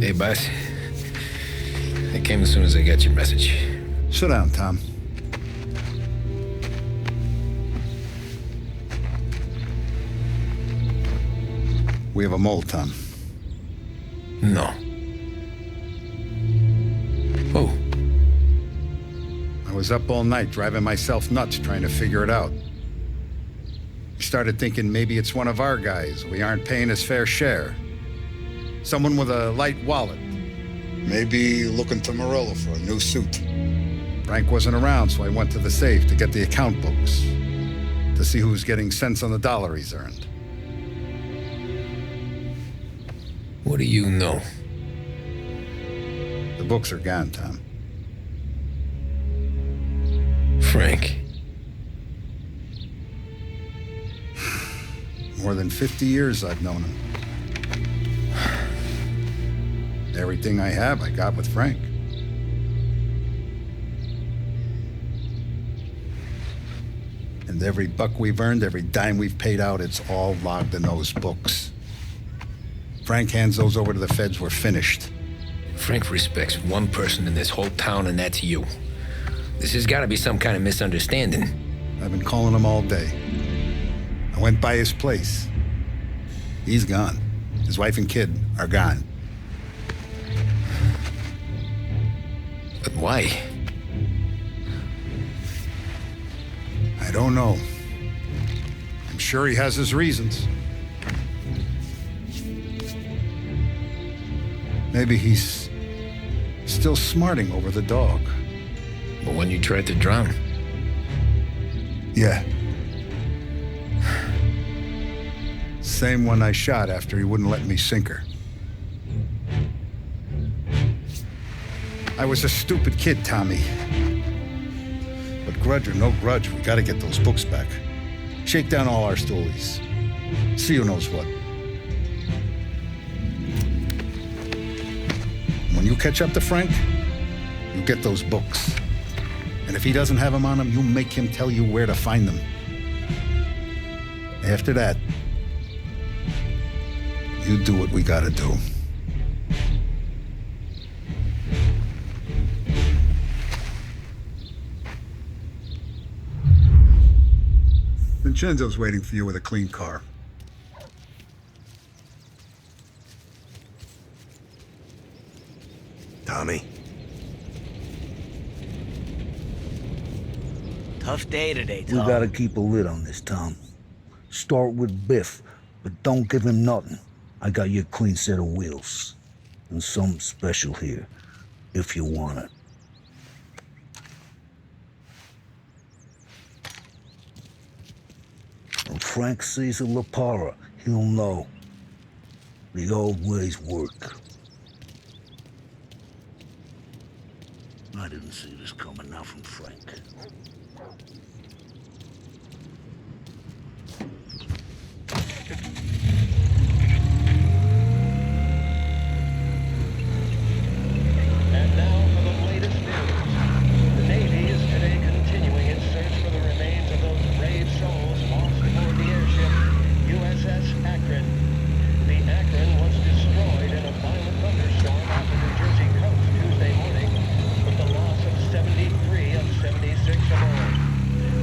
Hey, boss. I came as soon as I got your message. Sit down, Tom. We have a mole, Tom. No. Oh. I was up all night driving myself nuts trying to figure it out. I started thinking maybe it's one of our guys. We aren't paying his fair share. Someone with a light wallet. Maybe looking to Morello for a new suit. Frank wasn't around, so I went to the safe to get the account books. To see who's getting cents on the dollar he's earned. What do you know? The books are gone, Tom. Frank. More than 50 years I've known him. Everything I have, I got with Frank. And every buck we've earned, every dime we've paid out, it's all logged in those books. Frank hands those over to the feds, we're finished. Frank respects one person in this whole town, and that's you. This has got to be some kind of misunderstanding. I've been calling him all day. I went by his place. He's gone. His wife and kid are gone. But why? I don't know. I'm sure he has his reasons. Maybe he's still smarting over the dog. The one you tried to drown? Yeah. Same one I shot after he wouldn't let me sink her. I was a stupid kid, Tommy. But grudge or no grudge, we gotta get those books back. Shake down all our stories. See who knows what. When you catch up to Frank, you get those books. And if he doesn't have them on him, you make him tell you where to find them. After that, you do what we gotta do. Vincenzo's waiting for you with a clean car. Tommy? Tough day today, We Tom. gotta keep a lid on this, Tom. Start with Biff, but don't give him nothing. I got you a clean set of wheels. And something special here, if you want it. When Frank sees a La Parra, he'll know. The old ways work. I didn't see this coming now from Frank. And now for the latest news. The Navy is today continuing its search for the remains of those brave souls lost aboard the airship USS Akron. The Akron was destroyed in a violent thunderstorm off the New Jersey coast Tuesday morning, with the loss of 73 of 76 aboard.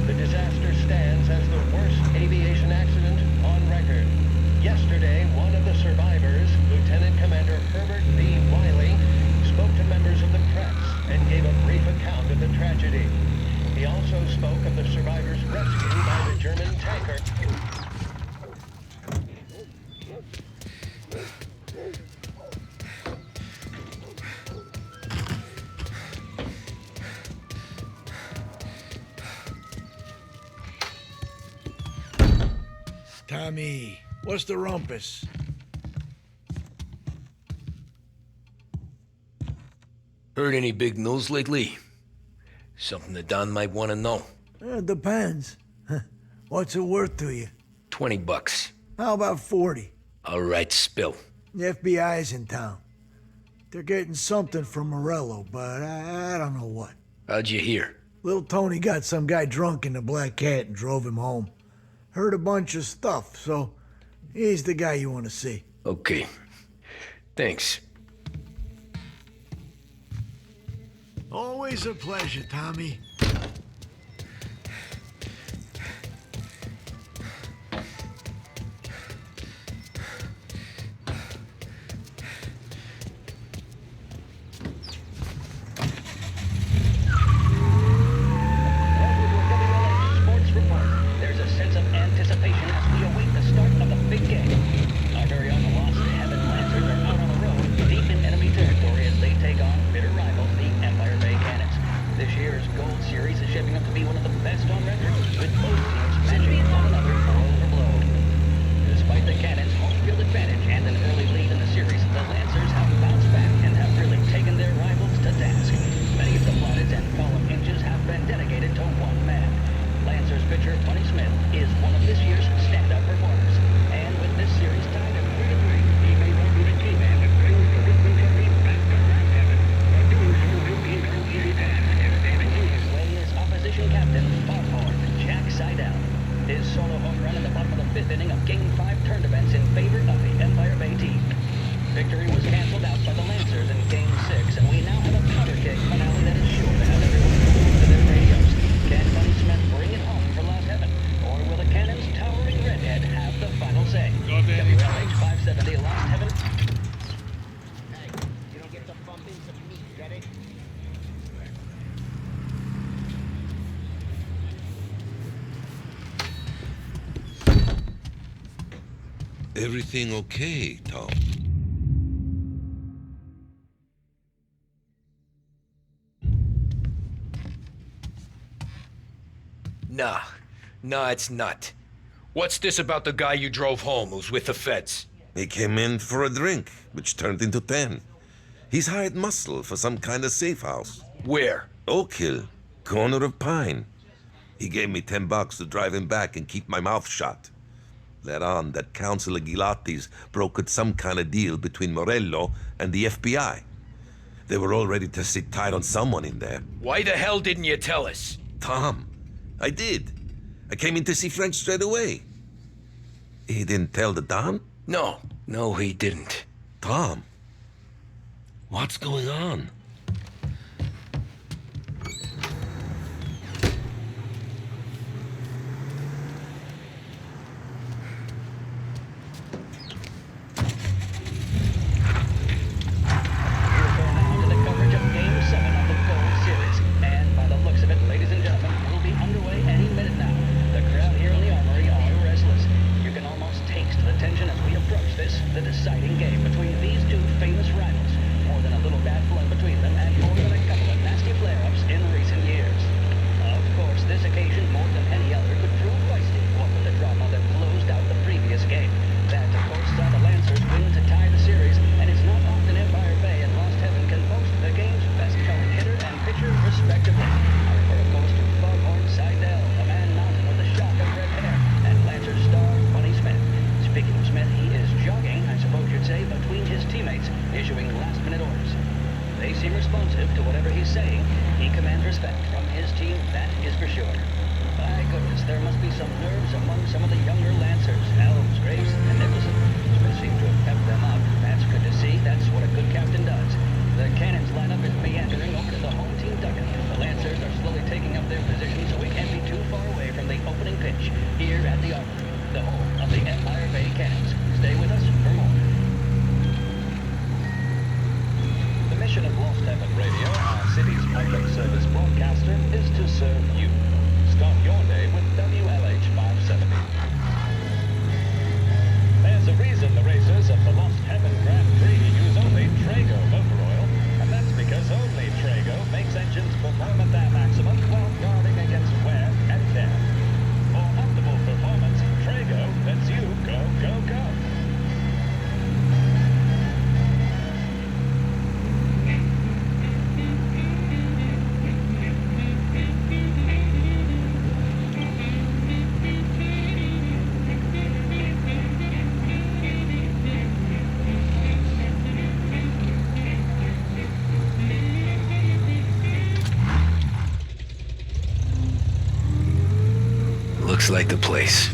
The disaster stands as the worst aviation accident on record. Yesterday, one of the survivors, Lieutenant Commander Herbert B. Wiley, spoke to members of the press and gave a brief account of the tragedy. He also spoke of the survivors' rescue by the German tanker. Tommy, what's the rumpus? Heard any big news lately? Something that Don might want to know. Depends. What's it worth to you? $20. How about 40? All right, spill. The FBI's in town. They're getting something from Morello, but I don't know what. How'd you hear? Little Tony got some guy drunk in the Black Cat and drove him home. Heard a bunch of stuff, so he's the guy you want to see. Okay. Thanks. Always a pleasure, Tommy. Sports report. There's a sense of anticipation as we await the start of the big game. Our very own Lost Heaven Lancers are out on the road, deep in enemy territory as they take on bitter rivals, the Empire Bay Cannons. This year's Gold Series is shaping up to be one of the best on record, with both teams matching one another blow for blow. Despite the Cannons' home field advantage and an early lead in the series, the Lancers have bounced back and have really taken their rivals to task. Many of the plaudits and column inches have been dedicated to one man. Lancers pitcher Bunny Smith is one of this year's standout performers. And with this series tied at 3-3, he may well be the key man that brings the Richmond Trophy back to Last Heaven. But doing so will be no easy task, as David Hughes way his opposition captain, Foghorn Jack Seidel. His solo home run in the bottom of the fifth inning of Game 5 turned events in favor of the Empire Bay team. Victory was canceled out by the Lancers in Game 6, and we now have a powder keg finale that is sure to have everyone glued to their radios. Can Bunny Smith bring it home for Last Heaven, or will the Cannons' towering redhead have the final say? WLH 570 Last Heaven. Hey, you don't get to bump into me, get it? Everything okay, Tom? Nah, it's not. What's this about the guy you drove home who's with the feds? He came in for a drink, which turned into 10. He's hired muscle for some kind of safe house. Where? Oak Hill, corner of Pine. He gave me $10 to drive him back and keep my mouth shut. Let on that Councilor Gilatti's brokered some kind of deal between Morello and the FBI. They were all ready to sit tight on someone in there. Why the hell didn't you tell us? Tom, I did. I came in to see French straight away. He didn't tell the Don? No, he didn't. Tom, what's going on? The deciding game between these two famous rivals. More than a little bad blood between them, and more than a couple of nasty flare-ups in recent years. Of course, this occasion, more than any other, could prove feisty, what with the drama that closed out the previous game. That, of course, saw the Lancers win to tie the series, and it's not often Empire Bay and Lost Heaven can boast the game's best-selling hitter and pitcher, respectively. I refer, of course, to Foghorn Seidel, a man mounted with a shock of red hair, and Lancers star Bunny Smith. Speaking of Smith, he is jogging, I suppose you'd say, between his teammates, issuing last-minute orders. They seem responsive to whatever he's saying. He commands respect from his team, that is for sure. By goodness, there must be some nerves among some of the younger Lancers, Helms, Graves, and Nicholson. Smith seems to have pepped them up. That's good to see. That's what a good captain does. The Cannons lineup is meandering over to the home team dugout. The Lancers are slowly taking up their position, so we can't be too far away from the opening pitch here at the Armory, the home of the Empire Bay Cannons. Stay with us for more. The mission of Lost Heaven Radio, our city's public service broadcaster, is to serve you. Start your day with WLH 570. There's a reason the racers of the Lost Heaven Grand Prix use only Trago motor oil, and that's because only Trago makes engines perform at their maximum while guarding against wear and tear. For optimal performance, Trago lets you go, go, go. Looks like the place.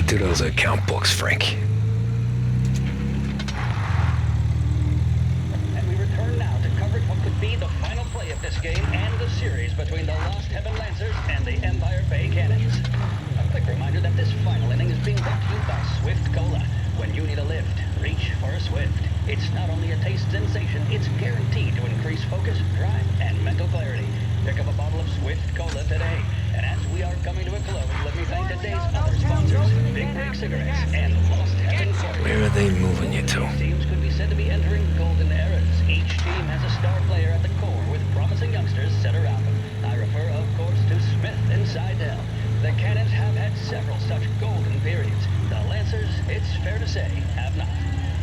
to those account books, Frank. And we return now to cover what could be the final play of this game and the series between the Lost Heaven Lancers and the Empire Bay Cannons. A quick reminder that this final inning is being brought to you by Swift Cola. When you need a lift, reach for a Swift. It's not only a taste sensation, it's guaranteed to increase focus, drive, and mental clarity. Pick up a bottle of Swift Cola today. And as we are coming to a close, let me thank today's other sponsors, Big Break Cigarettes and Lost Heaven Court. Where are they moving you to? Teams could be said to be entering golden eras. Each team has a star player at the core with promising youngsters set around them. I refer, of course, to Smith and Seidel. The Cannons have had several such golden periods. The Lancers, it's fair to say, have not.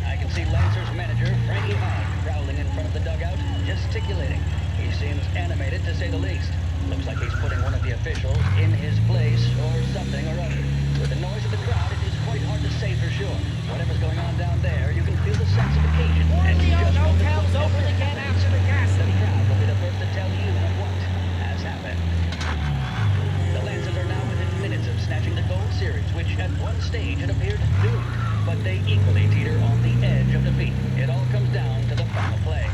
I can see Lancers manager Frankie Hogg prowling in front of the dugout, gesticulating. He seems animated to say the least. Looks like he's putting one of the officials in his place or something or other. With the noise of the crowd, it is quite hard to say for sure. Whatever's going on down there, you can feel the sense of occasion. And just when the club's open again after the gas. The crowd will be the first to tell you what has happened. The Lancers are now within minutes of snatching the gold series, which at one stage had appeared doomed. But they equally teeter on the edge of defeat. It all comes down to the final play.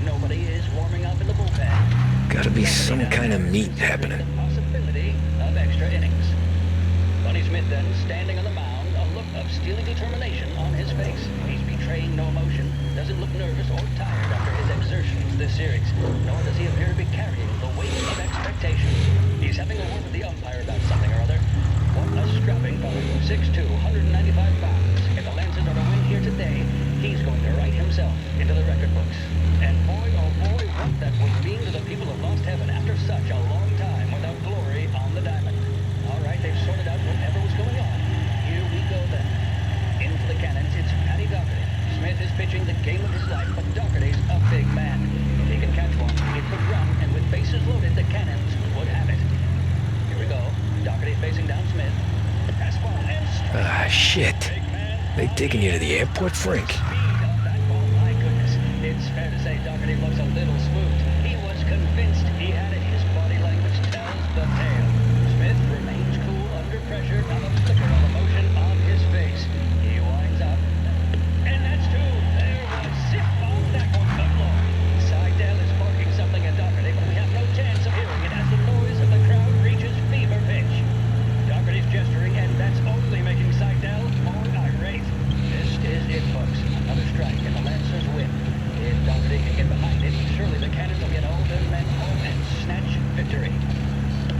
Nobody is warming up in the bullpen. Gotta be some kind of meat happening. The possibility of extra innings. Bunny Smith then standing on the mound, a look of steely determination on his face. He's betraying no emotion, doesn't look nervous or tired after his exertions this series, nor does he appear to be carrying the weight of expectation. He's having a word with the umpire about something or other. What a strapping fellow, 6'2", 195 pounds. If the Lancers are to win here today, he's going to write himself into the record books. And boy, oh boy, what that would mean to the people of Lost Heaven after such a long time without glory on the diamond. All right, they've sorted out whatever was going on. Here we go then. Into the Cannons, it's Paddy Doherty. Smith is pitching the game of his life, but Doherty's a big man. If he can catch one, it could run, and with bases loaded, the Cannons would have it. Here we go. Doherty facing down Smith. Fastball and strike. Ah, shit. Big man. They taking you to the airport, Frank? It's fair to say Doherty looks a little spooked. He was convinced he had it. His body language tells the tale. Smith remains cool under pressure, not a flicker of emotion on his face. He winds up. And that's two. There was zip on that one. Good lord. Seidel is barking something at Doherty, but we have no chance of hearing it as the noise of the crowd reaches fever pitch. Doherty's gesturing, and that's only making Seidel more irate. This is it, folks. Another strike, and the Lancers win. If Doherty can get behind it, surely the Cannons will get all their men home and snatch victory.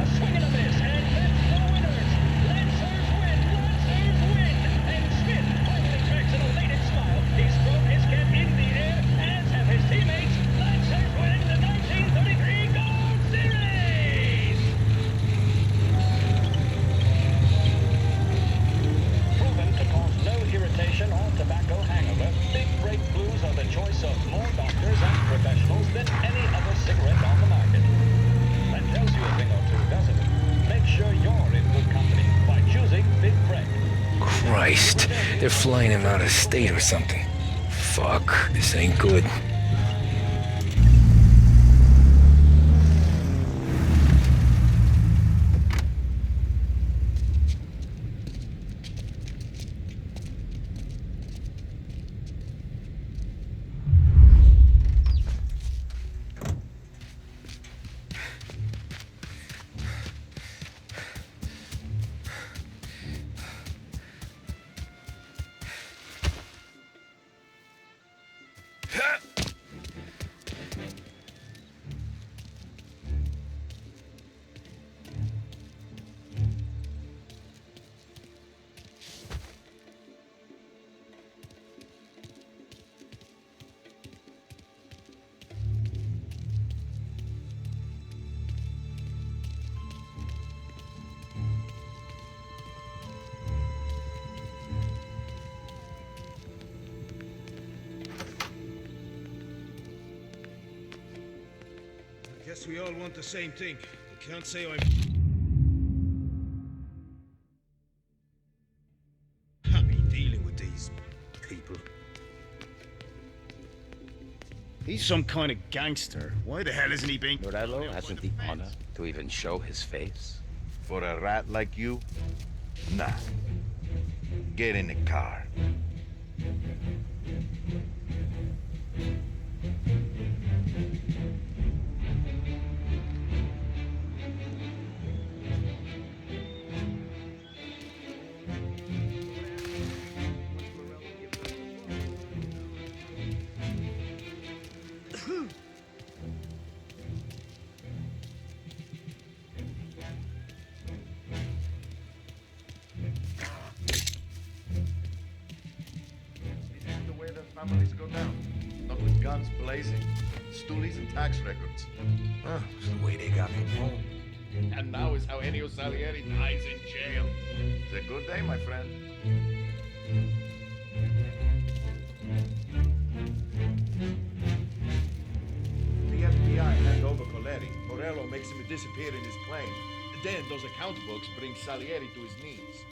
A swing and a miss, and that's the winners! Lancers win! Lancers win! And Smith finally cracks an elated smile. He's thrown his cap in the air, as have his teammates. Lancers win the 1933 Gold Series! Proven to cause no irritation or tobacco hangover, Big Break Blues are the choice of more doctors and professionals than any other cigarette on the market. That tells you a thing or two, doesn't it? Make sure you're in good company by choosing Big Break. Christ. They're flying him out of state or something. Fuck. This ain't good. Guess we all want the same thing. You can't say I'm happy dealing with these people. He's some kind of gangster. Why the hell isn't he being... Morello hasn't the honor to even show his face. For a rat like you? Nah. Get in the car. Families go down. Not with guns blazing, stoolies and tax records. It's the way they got me home. And now is how Ennio Salieri dies in jail. It's a good day, my friend. The FBI hand over Coletti. Morello makes him disappear in his plane. Then those account books bring Salieri to his knees.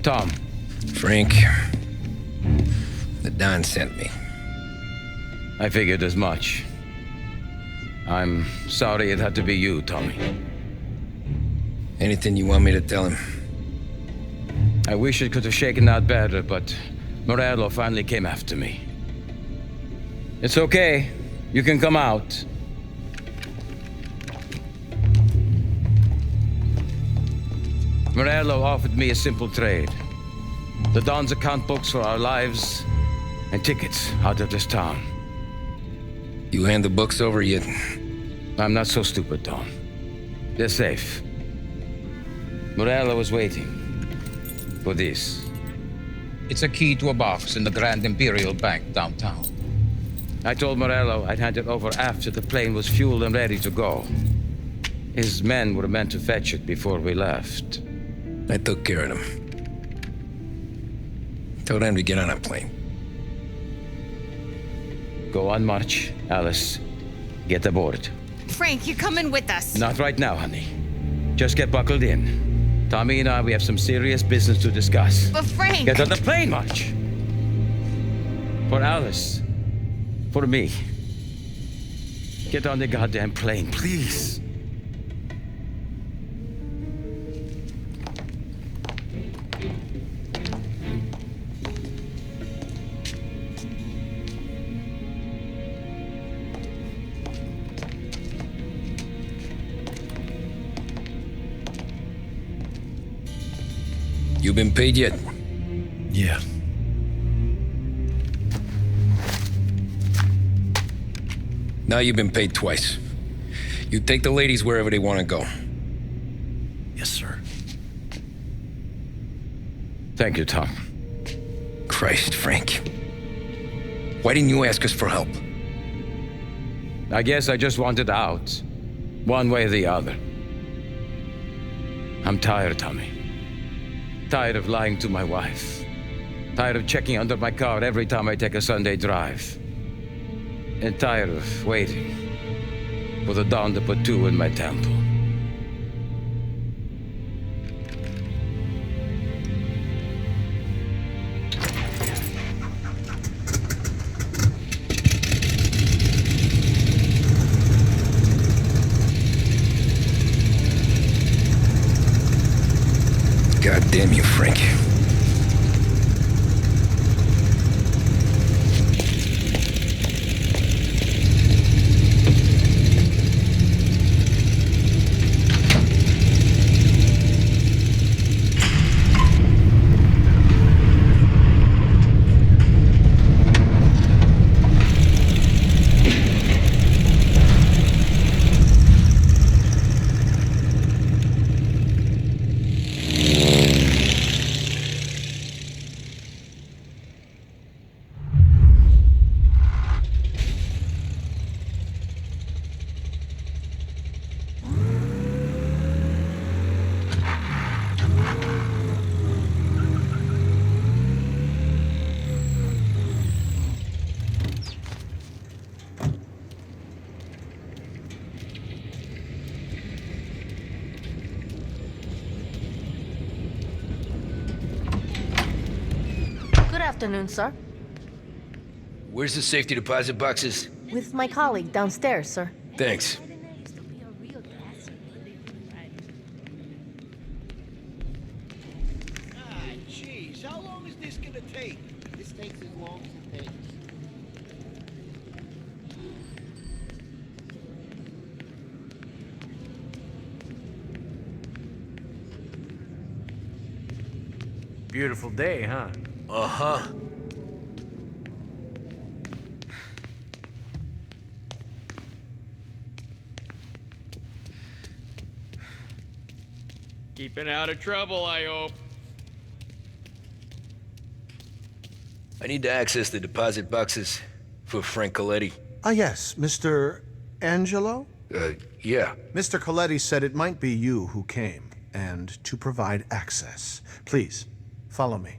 Tom. Frank, the Don sent me. I figured as much. I'm sorry it had to be you, Tommy. Anything you want me to tell him? I wish it could have shaken out better, but Morello finally came after me. It's okay. You can come out. Morello offered me a simple trade. The Don's account books for our lives and tickets out of this town. You hand the books over yet? I'm not so stupid, Don. They're safe. Morello was waiting for this. It's a key to a box in the Grand Imperial Bank downtown. I told Morello I'd hand it over after the plane was fueled and ready to go. His men were meant to fetch it before we left. I took care of them. Told them to get on a plane. Go on march, Alice. Get aboard. Frank, you're coming with us. Not right now, honey. Just get buckled in. Tommy and I, we have some serious business to discuss. But Frank... Get on the plane, March. For Alice. For me. Get on the goddamn plane, please. You been paid yet? Yeah. Now you've been paid twice. You take the ladies wherever they want to go. Yes, sir. Thank you, Tom. Christ, Frank. Why didn't you ask us for help? I guess I just wanted out. One way or the other. I'm tired, Tommy. Tired of lying to my wife. Tired of checking under my car every time I take a Sunday drive. And tired of waiting for the dawn to put two in my temple. God damn you, Frank. Good afternoon, sir. Where's the safety deposit boxes? With my colleague downstairs, sir. Thanks. Ah, jeez, how long is this gonna take? This takes as long as it takes. Beautiful day, huh? Uh-huh. Keeping out of trouble, I hope. I need to access the deposit boxes for Frank Coletti. Ah, yes, Mr. Angelo? Yeah. Mr. Coletti said it might be you who came, and to provide access. Please, follow me.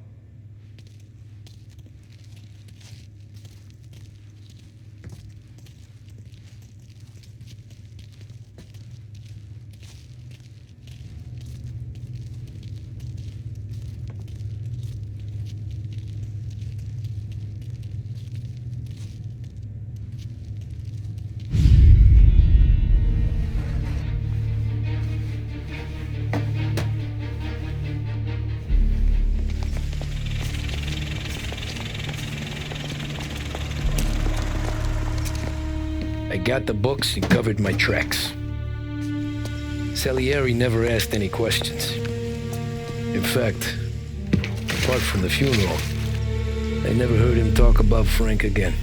I got the books and covered my tracks. Salieri never asked any questions. In fact, apart from the funeral, I never heard him talk about Frank again.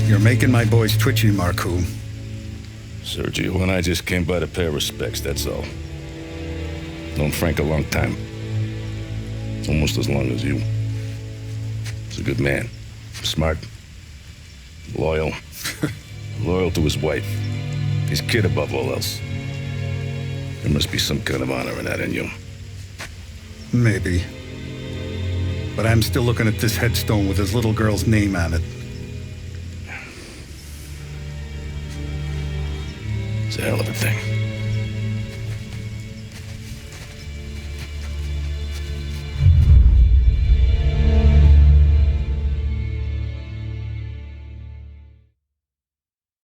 You're making my boys twitchy, Marcoux. Sergio and I just came by to pay respects, that's all. Known Frank a long time. Almost as long as you. He's a good man. Smart. Loyal. Loyal to his wife. His kid above all else. There must be some kind of honor in that in you. Maybe. But I'm still looking at this headstone with his little girl's name on it. It's a hell of a thing.